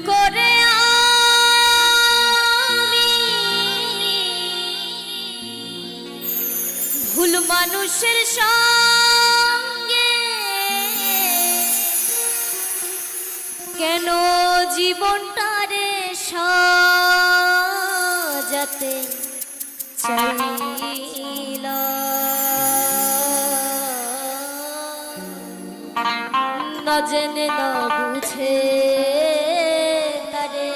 করে আমি ভুল মানুষের সঙ্গে কেন জীবনটারে সাজাতে চাইলাম না জেনে না বুঝে তারে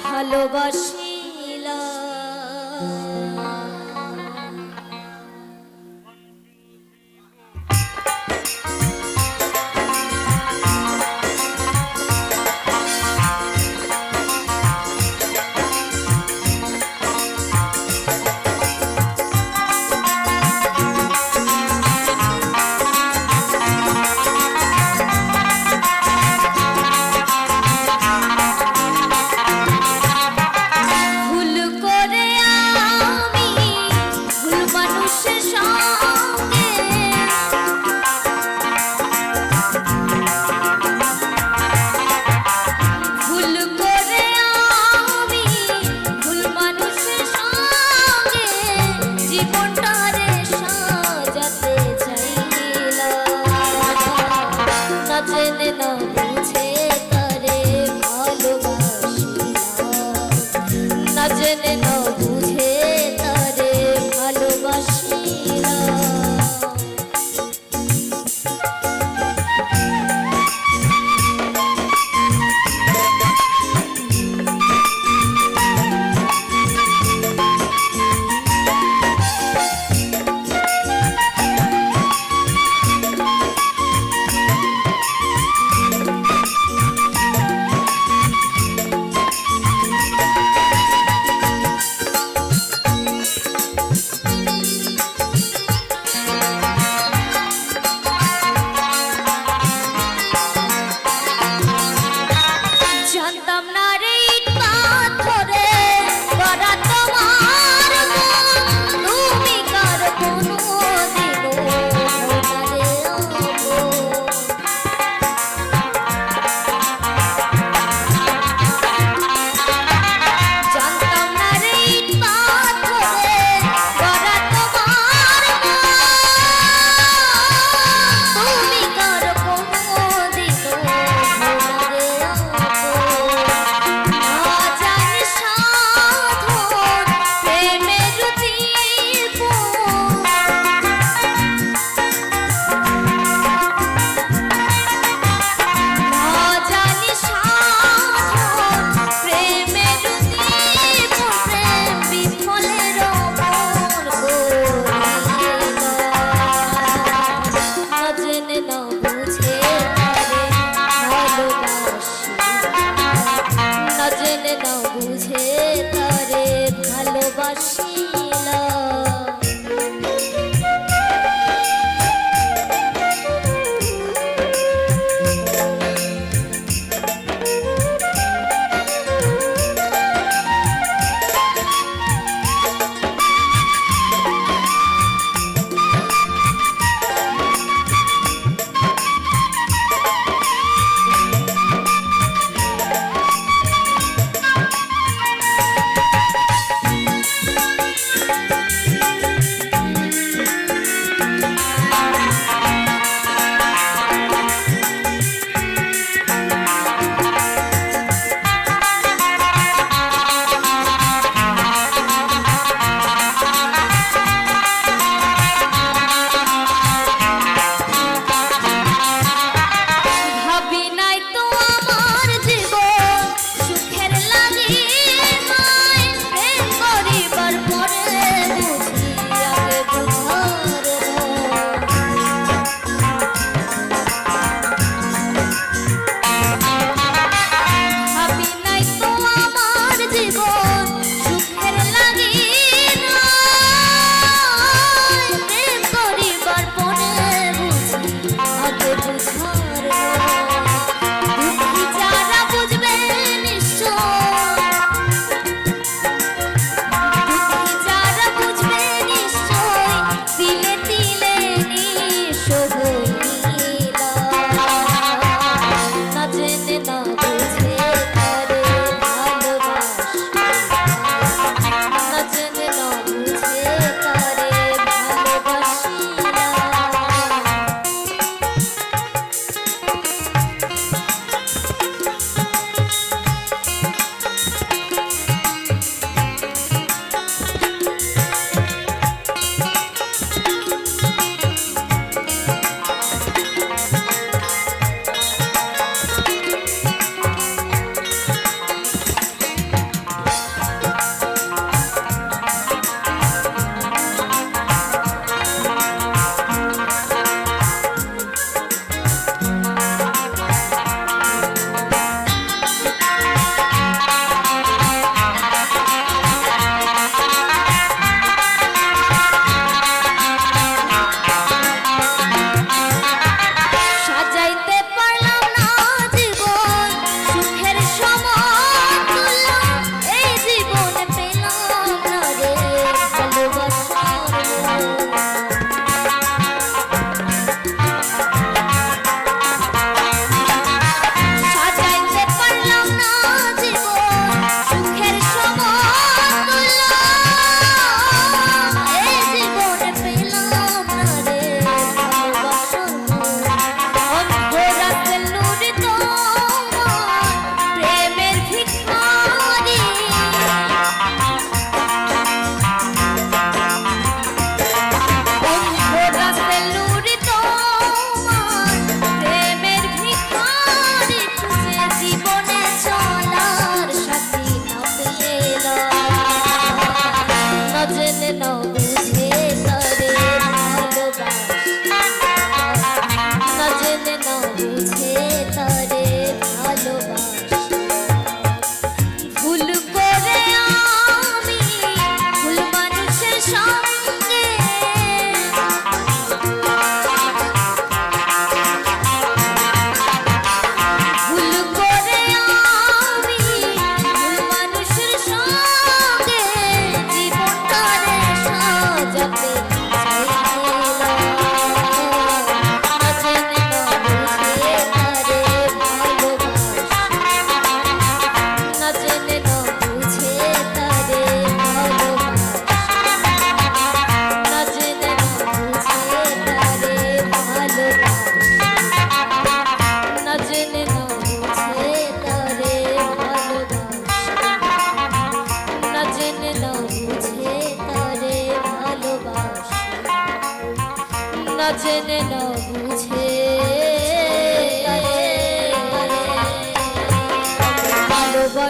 ভালোবাসিলাম।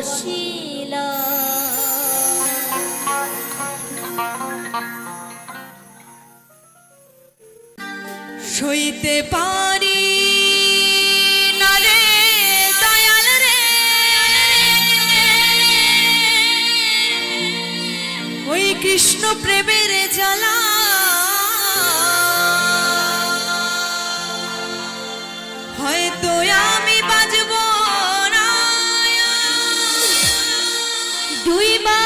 ভাসিলা সইতে পারি না রে দয়াল রে ওই কৃষ্ণ প্রেমের জ্বালা হয়তো আমি বাজব না দুইবা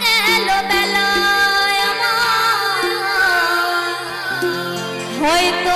গেল বেলায় আমার হয়তো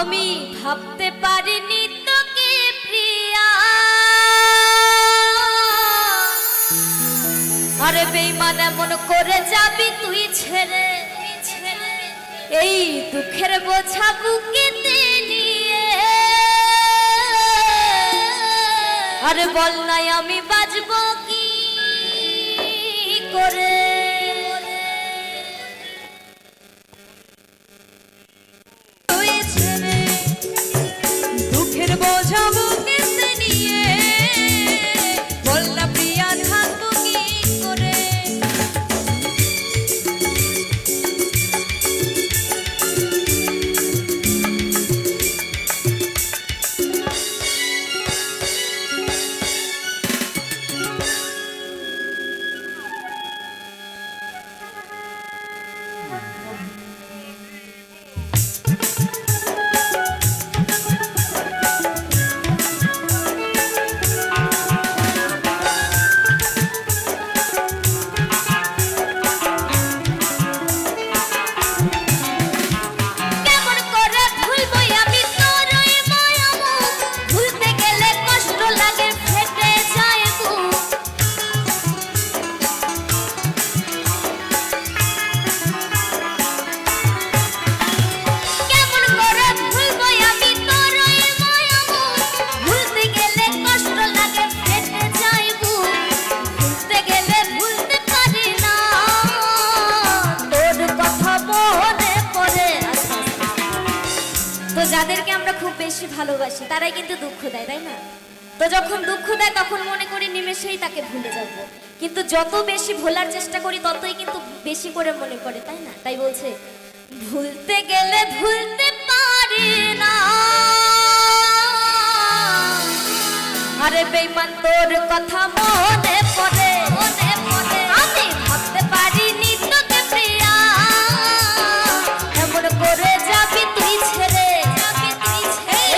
আমি ভাবতে পারিনি তোকে প্রিয়া, আরে বেঈমান এমন করে যাবি তুই ছেড়ে, এই দুঃখের বোঝা বুকেতে নিয়ে। আরে বল নাই আমি বাঁচবো কি করে। তুই ছেড়ে দুঃখের বোঝা বুকেতে নিয়ে, বল না প্রিয়া থাকবো কি করে। যাদেরকে আমরা খুব বেশি ভালোবাসি তারাই কিন্তু দুঃখ দেয়, তাই না? তো যখন দুঃখ দেয় তখন মনে করি নিমেষেই তাকে ভুলে যাব, কিন্তু যত বেশি ভোলার চেষ্টা করি ততই কিন্তু বেশি করে মনে পড়ে, তাই না? তাই বলছে ভুলতে গেলে ভুলতে পারি না, আরে বেঈমান তোর কথা মনে পড়ে, আমি ভাবতে পারিনি তোকে প্রিয়া, এমন করে যাবি তুই ছেড়ে,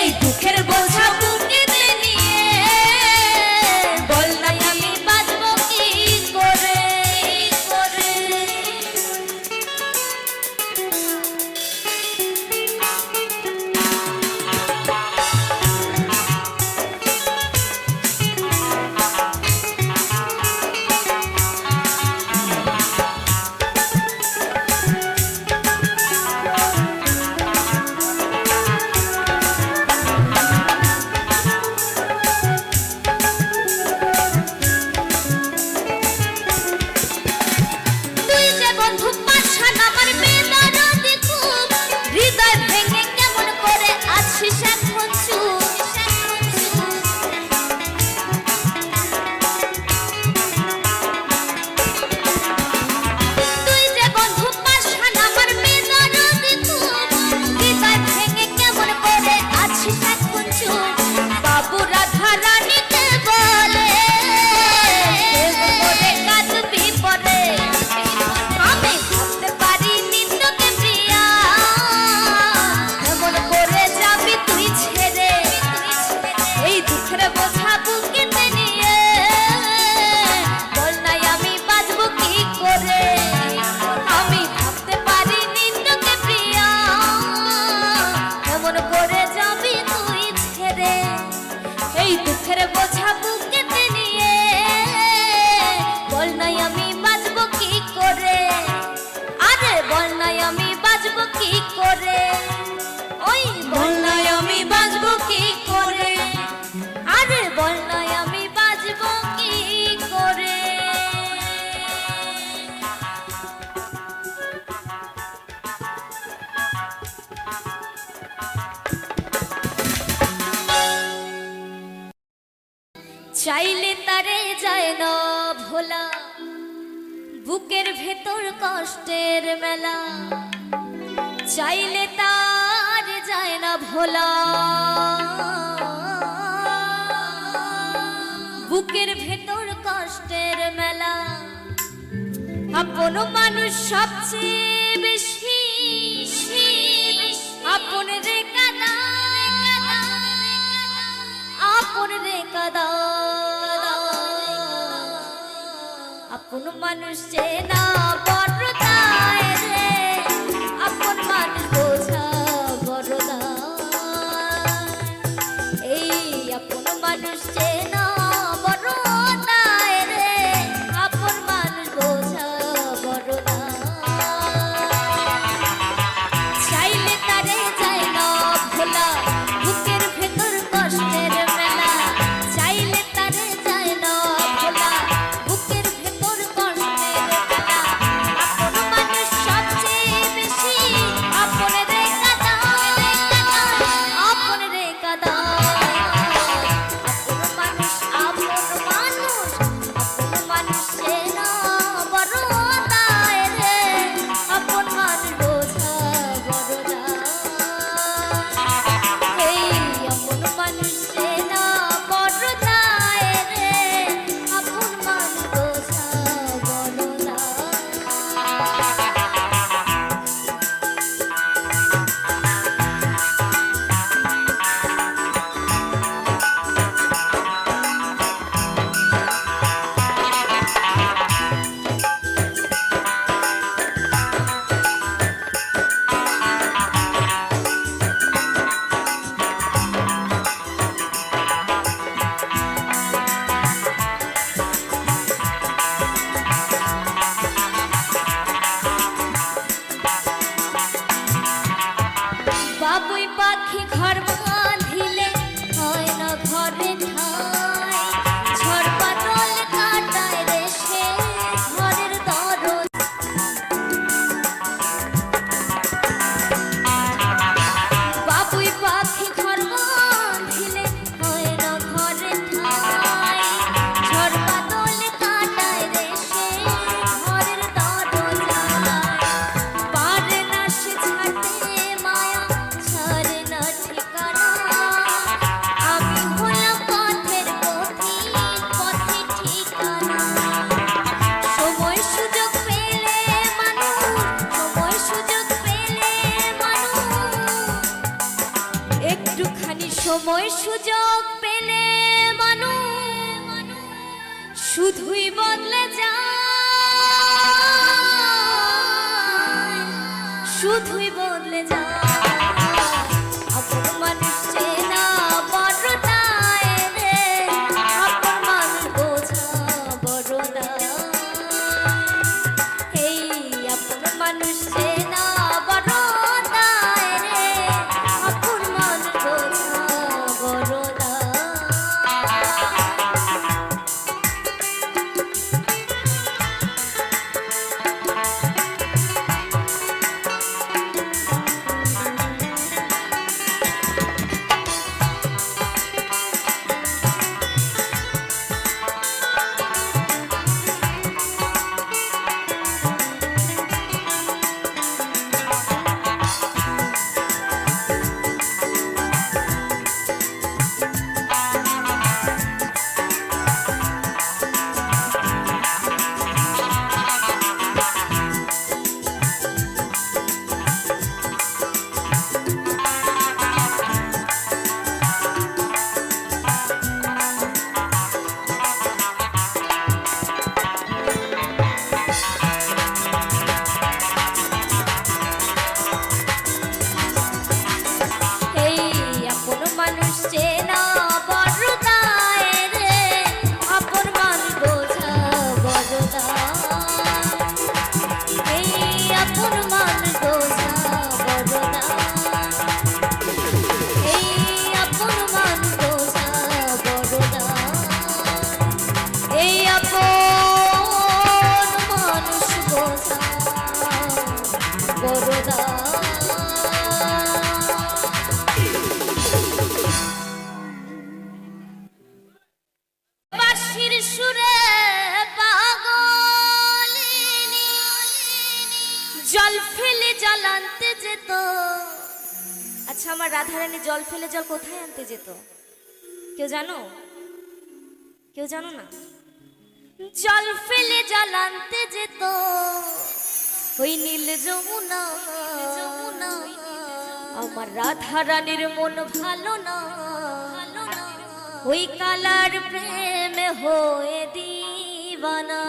এই দুঃখের বোঝা বুকেতে নিয়ে। বল না আমি বাঁচবো কি করে। চাইলে তারে যায় না ভোলা, বুকের ভেতর কষ্টের মেলা, চাইলে তার যায় না ভোলা, বুকের ভেতর কষ্টের মেলা। আপন মানুষ সবচেয়ে বেশি আপন রে কাদা, আপন রে কাদা, আপন মানুষ চেনা বড় দায় রে, আপন মানুষ বোঝা বড় দায়। মানুষ চেনা বড় দায় রে, আপন মানুষ বোঝা বড় দায়। চাইলে তারে যায় না ভোলা, বুকের ভেতর কষ্টের মেলা। চাইলে তারে যায় না ভোলা, বুকের ভেতর কষ্টের মেলা। আপন মানুষ সবচেয়ে বেশি আপন রে কাঁদায়, আপন রে কাঁদায়। আপন মানুষ, আপন মানুষ, আপন মানুষ চেনা বড় দায় রে, আপন মানুষ বোঝা বড় দায়। এই আপন মানুষ চেনা বড় দায় রে, আপন মানুষ বোঝা বড় দায়। বাবুই পাখি ঘর বাঁধিলে হয় না ঘরে ঠাঁই, ঝড় বাদল কাটায় রে সে ঘরের দরজা। বাবুই পাখি ঘর বাঁধিলে হয় না ঘরে ঠাঁই, ঝড় বাদল কাটায় রে সে ঘরের দরজা। পারে না সে ছাড়তে মায়া, ছাড়ে না ঠিকানা। আমি হলাম পথের পথিক, পথে ঠিকানা। সময় সুযোগ পেলে মানুষ, সময় সুযোগ পেলে মানুষ, একটুখানি সময় সুযোগ পেলে মানুষ শুধুই বদলে যায়, শুধুই বদলে যায়। আপন মানুষ চেনা বড় দায় রে, আপন মানুষ বোঝা বড় দায়। এই আপন মানুষ চেনা বড় দায় রে, আপন মানুষ বোঝা বড় দায়। জল ফেলে জল আনতে যেত। আচ্ছা, আমার রাধারানী জল ফেলে জল কোথায় আনতে যেত? কেউ জানো? কেউ জানো না? জল ফেলে জল আনতে যেত ওই নীল যমুনা। আমার রাধারানীর মন ভালো না, ওই কালার প্রেমে হয়ে দিবানা।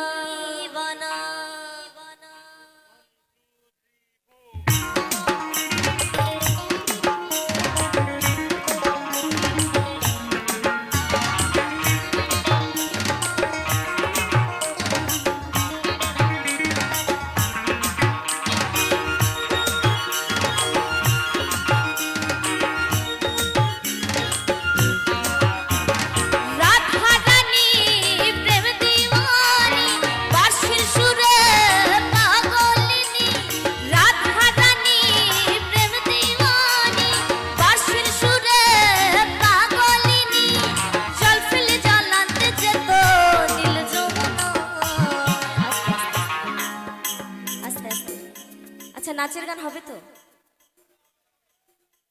নাচের গান হবে তো?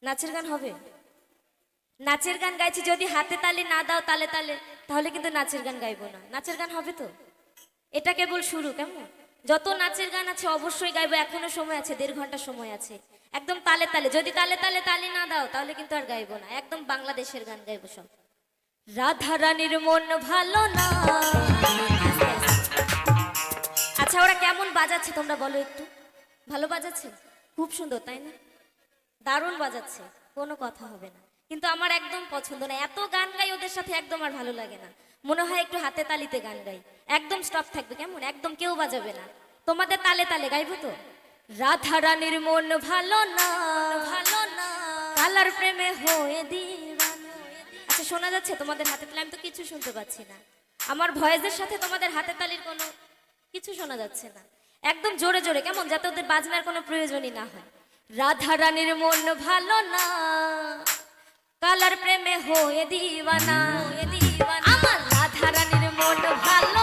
নাচের গান হবে? নাচের গান গাইছি, যদি হাতে তালি না দাও তালে তালে, তাহলে কিন্তু নাচের গান গাইবো না। নাচের গান হবে তো? এটা কেবল শুরু, কেমন? যত নাচের গান আছে অবশ্যই গাইবো, এখনো সময় আছে, 1.5 ঘন্টা সময় আছে। একদম তালে তালে, যদি তালে তালে তালি না দাও তাহলে কিন্তু আর গাইবো না, একদম বাংলাদেশের গান গাইবো সব। রাধা রানীর মন ভালো না। আচ্ছা, ওরা কেমন বাজাচ্ছে তোমরা বলো একটু? ভালো বাজাচ্ছে? খুব সুন্দর, তাই না? দারুণ বাজাচ্ছে, কোনো কথা হবে না। কিন্তু আমার একদম পছন্দ না, এত গান গাই ওদের সাথে একদম আর ভালো লাগে না। মনে হয় একটু হাতে তালিতে গান গাই, একদম স্টপ থাকবে, কেমন? একদম কেউ বাজাবে না, তোমাদের তালে তালে গাইবো তো। রাধা রানীর মন ভালো না, ভালো না, কালার প্রেমে হয়ে দিওয়ানা। আচ্ছা, শোনা যাচ্ছে তোমাদের হাতে তালি? আমি তো কিছু শুনতে পাচ্ছি না, আমার ভয়েসের সাথে তোমাদের হাতে তালির কোনো কিছু শোনা যাচ্ছে না। একদম জোরে জোরে, কেমন? যাতে ওদের বাজনার কোনো প্রয়োজনই না হয়। রাধা রানীর মন ভালো না, কালার প্রেমে হয়ে দিওয়ানা, আমার রাধা রানীর মন ভালো